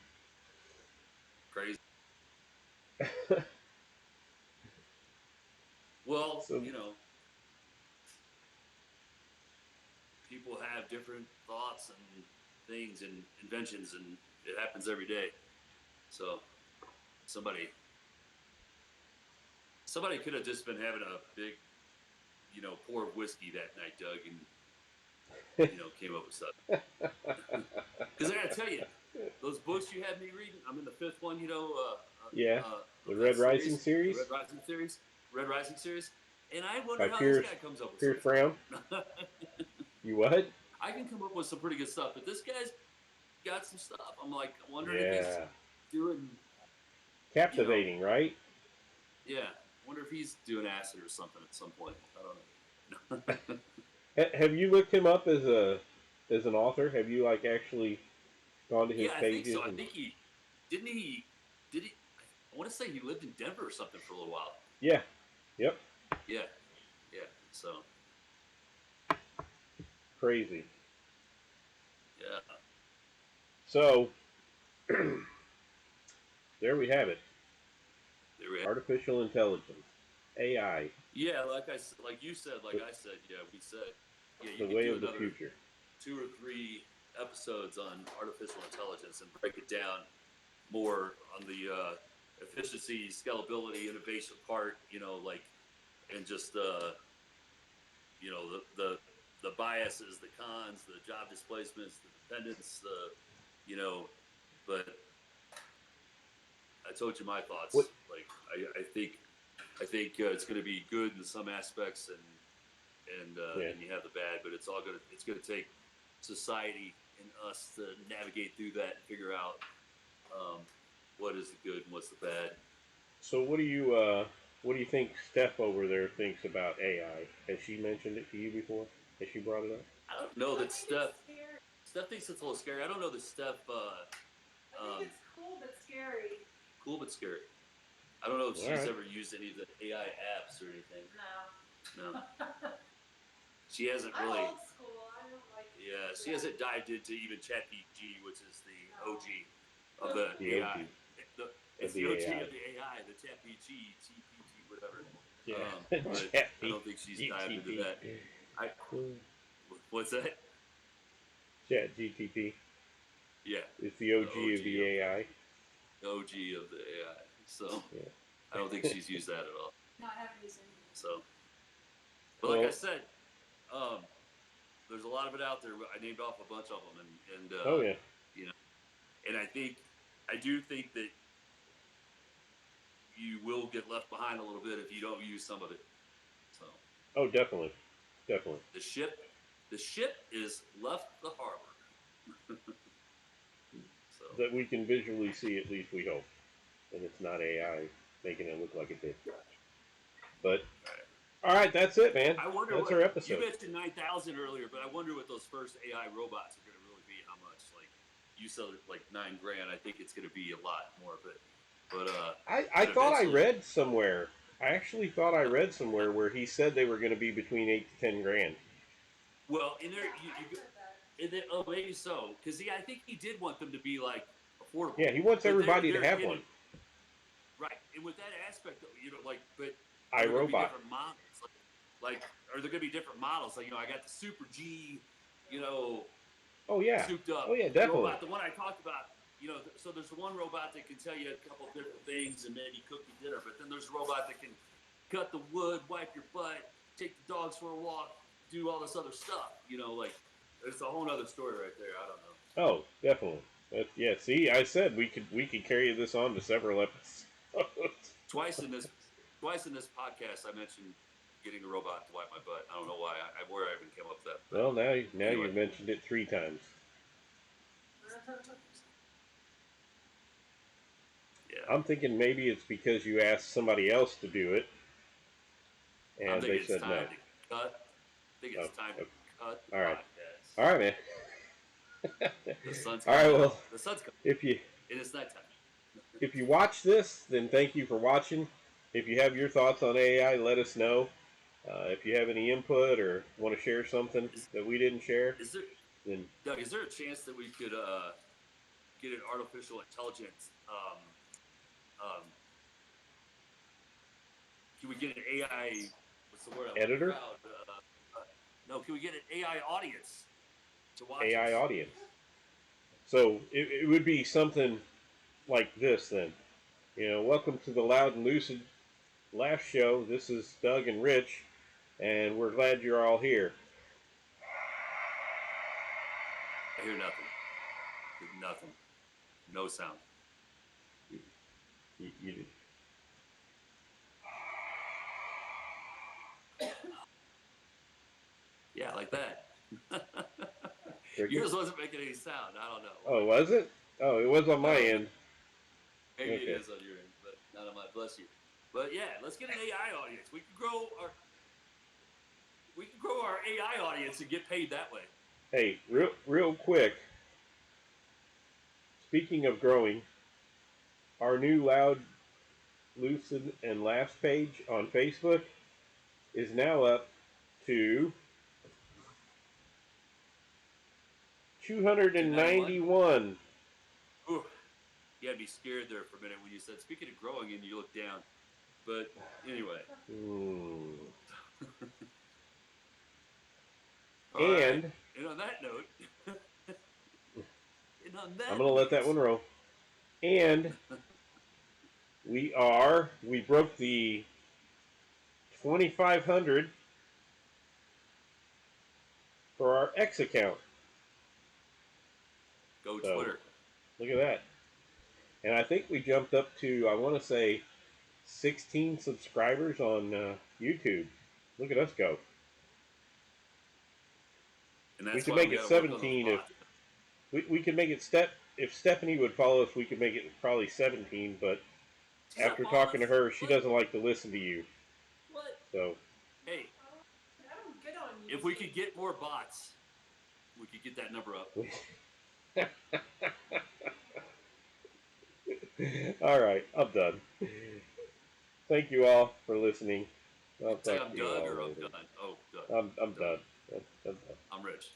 Crazy. Well, So people have different thoughts and things and inventions, and it happens every day. So somebody somebody could have just been having a big, pour of whiskey that night, Doug, and came up with stuff. Because I gotta tell you, those books you had me reading, I'm in the fifth one, yeah, the of that Red Rising series, the series Red Rising series, and I wonder by how this guy comes up with some Pierce Brown. stuff. You what? I can come up with some pretty good stuff, but this guy's got some stuff. I'm like wondering if he's Yeah, doing, you know, captivating, right? yeah. Wonder if he's doing acid or something at some point. I don't know. Have you looked him up as an author? Have you like actually gone to his Yeah, I think so. pages I and think he didn't he did he. I want to say he lived in Denver or something for a little while. yeah, yep, Yeah, yeah. So crazy. yeah, So there we have it. there we have. Artificial intelligence, AI, Yeah, like you said, like I said, yeah, we said, yeah, you the could way do of the another future. 2 or 3 episodes on artificial intelligence and break it down more on the efficiency, scalability, innovation part. And just the biases, the cons, the job displacements, the dependence, you know. But I told you my What? thoughts. Like I think it's going to be good in some aspects, and Yeah. then you have the bad. But it's going to take society and us to navigate through that and figure out what is the good and what's the bad. So what do you think Steph over there thinks about AI? Has she mentioned it to you before? Has she brought it up? I don't know that Steph thinks it's a little scary. I don't know that Steph. I think it's cool but scary. Cool but scary. I don't know if All she's right. ever used any of the AI apps or anything. No. No, she hasn't I'm really. old school. I don't like. Yeah, she hasn't dived into even ChatGPT, which is the OG of the The AI. OG It's of the the OG AI. of the AI, the ChatGPT, GPT, whatever. Yeah. But I don't think she's dived into that. I what's that? Chat GTP. Yeah, It's the the OG of the AI. the OG of the AI. So Yeah. I don't think she's used that at all. Not having used any. So, but like I Well, said, um, there's a lot of it out there. I named off a bunch of them, and oh yeah. you know, and I do think that you will get left behind a little bit if you don't use some of it. So Oh, definitely, definitely. the ship, the ship is left the harbor. So That we can visually see, at least we hope, and it's not AI making it look like it did. But all right. All right, that's it, man. I wonder That's what our you episode. mentioned 9,000 earlier, but I wonder what those first AI robots are going to really be. How much? Like you said, like $9,000. I think it's going to be a lot more, but I thought I read somewhere. I actually thought I read somewhere where he said they were going to be between $8,000 to $10,000. Well, in there, oh, maybe so, because I think he did want them to be like affordable. Yeah, he wants everybody to have one. Right, and with that aspect, like, but are there going to be different models? Like, are there going to be different models? Like, I got the Super G, Oh yeah. souped up. Oh yeah, definitely. Robot, the one I talked about. So there's the one robot that can tell you a couple different things and maybe cook you dinner, but then there's a robot that can cut the wood, wipe your butt, take the dogs for a walk, do all this other stuff. Like it's a whole other story right there. I don't know. Oh, definitely. Yeah. See, I said we could carry this on to several episodes. Twice in this podcast, I mentioned getting a robot to wipe my butt. I don't know why. Where I even came up with that. Well, now anyway. You've mentioned it 3 times. Yeah. I'm thinking maybe it's because you asked somebody else to do it, and they said no. To cut. I think it's time to cut. All right. Podcast. All right, man. The sun's all right. Well, the sun's coming. It is nighttime. If you watch this, then thank you for watching. If you have your thoughts on AI, let us know. If you have any input or want to share something that we didn't share, then Doug, is there a chance that we could get an artificial intelligence? Can we get an AI? What's the word? Editor? No, can we get an AI audience to watch? AI audience. So it would be something like this then. Welcome to the Loud and Lucid Laugh Show. This is Doug and Rich, and we're glad you're all here. I hear nothing. Nothing. No sound. You yeah, like that. Yours wasn't making any sound. I don't know. Oh, was it? Oh, it was on my end. Maybe it is on your end, but not on mine. Bless you. But yeah, let's get an AI audience. We can grow our AI audience and get paid that way. Hey, real quick. Speaking of growing, our new Loud, Lucid, and Laughs page on Facebook is now up to 291. Ooh, you had to be scared there for a minute when you said, speaking of growing, and you looked down. But anyway. And on that note, I'm going to let that one roll. And we broke the 2,500 for our X account. Go Twitter. Look at that. And I think we jumped up to, I want to say, 16 subscribers on YouTube. Look at us go. And that's we could make it 17 if we could make it if Stephanie would follow us, we could make it probably 17, but after talking to her, she doesn't like to listen to you. What? So hey, I don't get on YouTube. If we could get more bots, we could get that number up. All right, I'm done. Thank you all for listening. I'm Doug or I'm done. Oh, Doug. I'm done. I'm Rich.